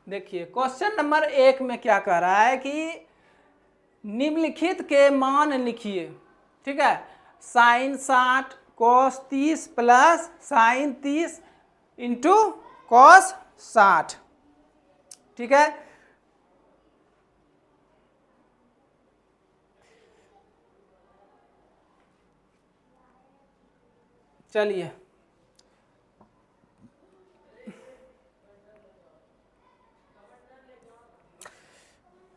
देखिए question number 1 में क्या कह रहा है कि निम्नलिखित के मान लिखिए। ठीक है, sine 60 cos 30 plus sine 30 into cos 60। ठीक है, चलिए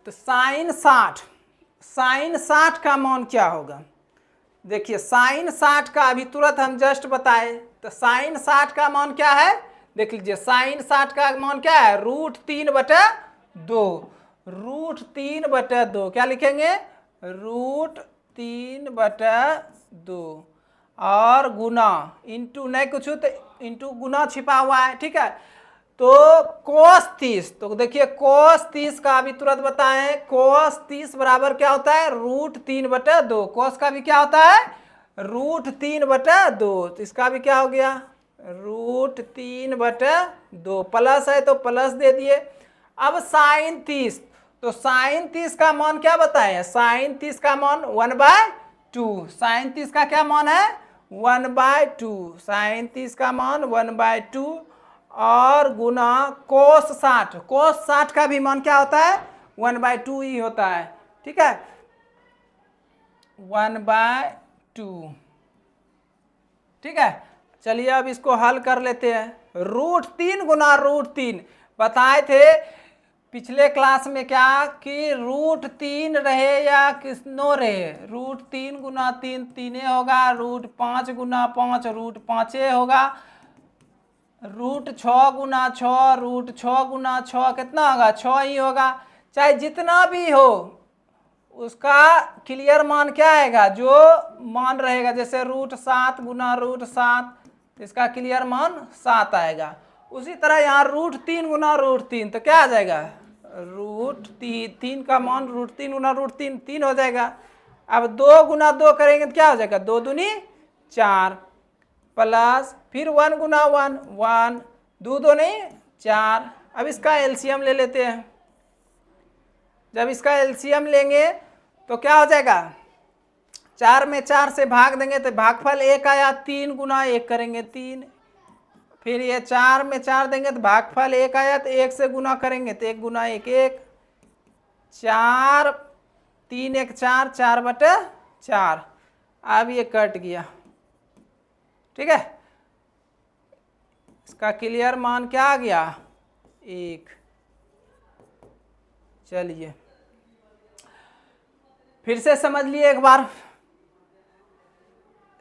तो साइन 60 का मान क्या होगा। देखिए साइन 60 का अभी तुरंत हम जस्ट बताए, तो साइन 60 का मान क्या है, देख लीजिए साइन 60 का मान क्या है, √3/2। √3/2 क्या लिखेंगे, √3/2 और गुना इंटू, नहीं कुछ तो इंटू गुना छिपा हुआ है। ठीक है, तो cos 30, तो देखिए cos 30 का भी तुरंत बताएं, cos 30 बराबर क्या होता है, √3/2। cos का भी क्या होता है, √3/2, तो इसका भी क्या हो गया, √3/2। प्लस है तो प्लस दे दिए। अब साइन 30, तो साइन 30 का मान क्या बताएं, साइन 30 का मान 1/2। साइन 30 का क्या मान है, 1/2। साइन 30 का मान 1/2 और गुना कोस 60। कोस 60 का भी मान क्या होता है, 1/2 ही होता है। ठीक है, 1/2। ठीक है, चलिए अब इसको हल कर लेते हैं। √3 गुना √3 बताए थे पिछले क्लास में क्या कि √3 रहे या किसनो रहे, √3 गुना 3 3 होगा, √5 गुना 5 √5 होगा, √6 गुना 6 √6 गुना 6 कितना होगा, 6 ही होगा। चाहे जितना भी हो उसका क्लियर मान क्या आएगा, जो मान रहेगा, जैसे √7 गुना √7 इसका क्लियर मान 7 आएगा। उसी तरह यहाँ √3 गुना √3 तो क्या आ जाएगा, √3 का मान √3 गुना √3 3 हो जाएगा। अब 2 गुना 2 करेंगे तो क्या हो जाएगा, 2 दूनी 4 प्लस फिर 1 गुना 1 1 2 2 नहीं 4। अब इसका एलसीएम ले लेते हैं। जब इसका एलसीएम लेंगे तो क्या हो जाएगा, 4 में 4 से भाग देंगे तो भागफल 1 आया, 3 गुना 1 करेंगे 3, फिर ये 4 में 4 देंगे तो भागफल 1 आया, तो 1 से गुना करेंगे तो 1 गुना 1 1, 4 3 1 4 4/4। अब ये कट गया। ठीक है, इसका क्लियर मान क्या आ गया, 1। चलिए फिर से समझ लिए एक बार।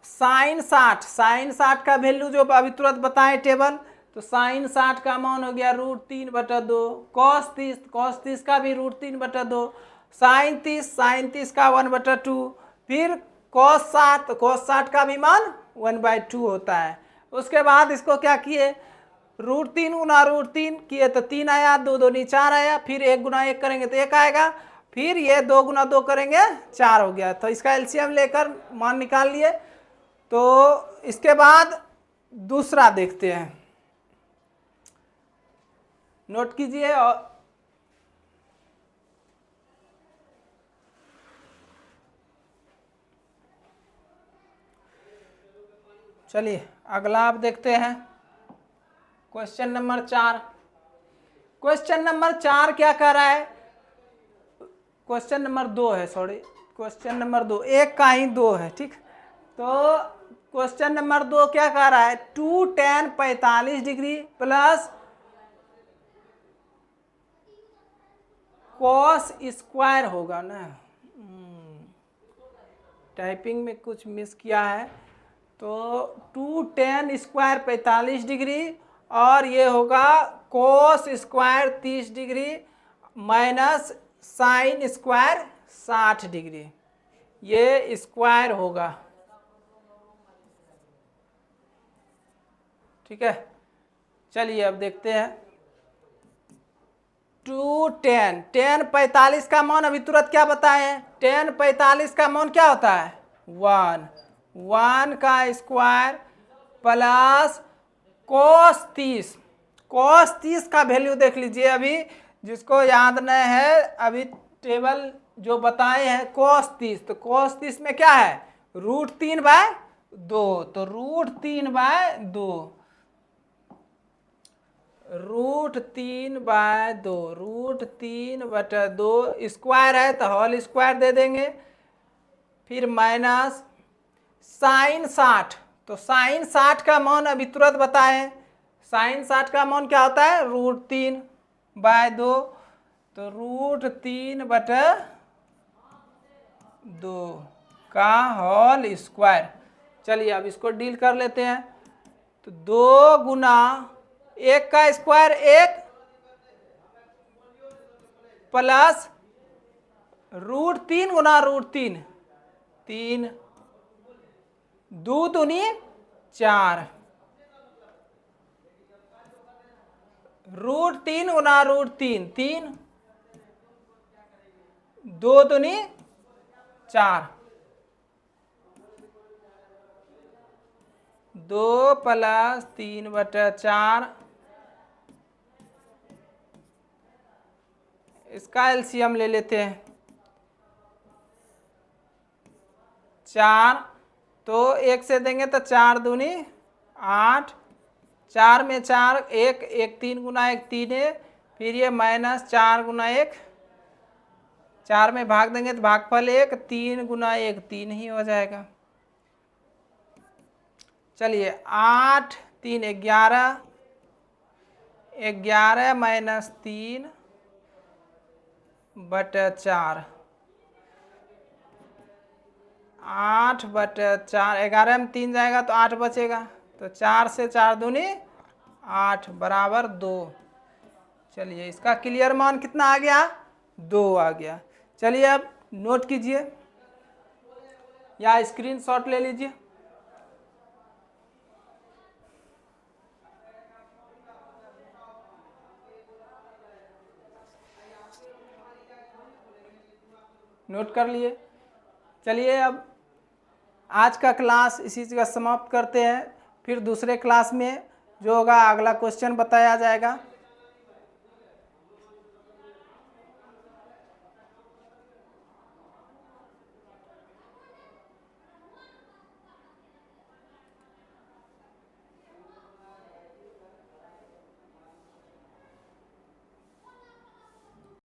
साइन 60 का वैल्यू जो अभी तुरंत बताएं टेबल, तो साइन 60 का मान हो गया √3/2। कॉस 30 का भी √3/2। साइन 30 का 1/2। फिर कॉस 60 का भी मान 1/2 होता है। उसके बाद इसको क्या किए, √3 गुना √3 किए तो 3 आया, 2 दूनी 4 आया, फिर 1 गुना 1 करेंगे तो 1 आएगा, फिर ये 2 गुना 2 करेंगे 4 हो गया। तो इसका एलसीएम लेकर मान निकाल लिए। तो इसके बाद दूसरा देखते हैं, नोट कीजिए। और चलिए अगला आप देखते हैं, क्वेश्चन नंबर 4। क्वेश्चन नंबर 4 क्या कह रहा है, क्वेश्चन नंबर 2 है, सॉरी क्वेश्चन नंबर 2, एक का ही 2 है। ठीक, तो क्वेश्चन नंबर 2 क्या कह रहा है, 2 tan 45 degree plus cos square होगा ना। टाइपिंग में कुछ मिस किया है, तो 2 tan स्क्वायर 45 डिग्री और ये होगा cos square 30 degree minus sine square 60 degree, ये स्क्वायर होगा। ठीक है, चलिए अब देखते हैं। 2 tan 45 का मान अभी तुरंत क्या बताएं, tan 45 का मान क्या होता है, 1 का स्क्वायर प्लस cos 30 cos 30 का वैल्यू देख लीजिए। अभी जिसको याद नहीं है, अभी टेबल जो बताए हैं cos 30, तो cos 30 में क्या है, √3/2, तो √3/2, √3/2, √3/2 स्क्वायर है तो होल स्क्वायर दे देंगे। फिर माइनस sin 60, तो sin 60 का मान अभी तुरंत बताएं। sin 60 का मान क्या होता है, √3/2, तो √3/2 का होल स्क्वायर। चलिए अब इसको डील कर लेते हैं। तो 2 गुना 1 का स्क्वायर 1 प्लस √3 गुना √3 3, 2 दूनी 4, √3 गुना √3 3, 2 दूनी 4, 2 प्लस 3/4, इसका एलसीएम ले लेते हैं 4, तो 1 से देंगे तो 4 दूनी 8, 4 में 4 1 1 3 गुना 1 3 है, फिर ये माइनस 4 गुना 1, 4 में भाग देंगे तो भागफल 1, 3 गुना 1 3 ही हो जाएगा। चलिए 8 3 11, 11 माइनस 3/4, 8/4, 11 में 3 जाएगा तो 8 बचेगा, तो 4 से 4 दूनी 8 बराबर 2। चलिए इसका क्लियर मान कितना आ गया, 2 आ गया। चलिए अब नोट कीजिए या स्क्रीनशॉट ले लीजिए। नोट कर लिए। चलिए अब आज का क्लास इसी का समाप्त करते हैं। फिर दूसरे क्लास में जो होगा अगला क्वेश्चन बताया जाएगा।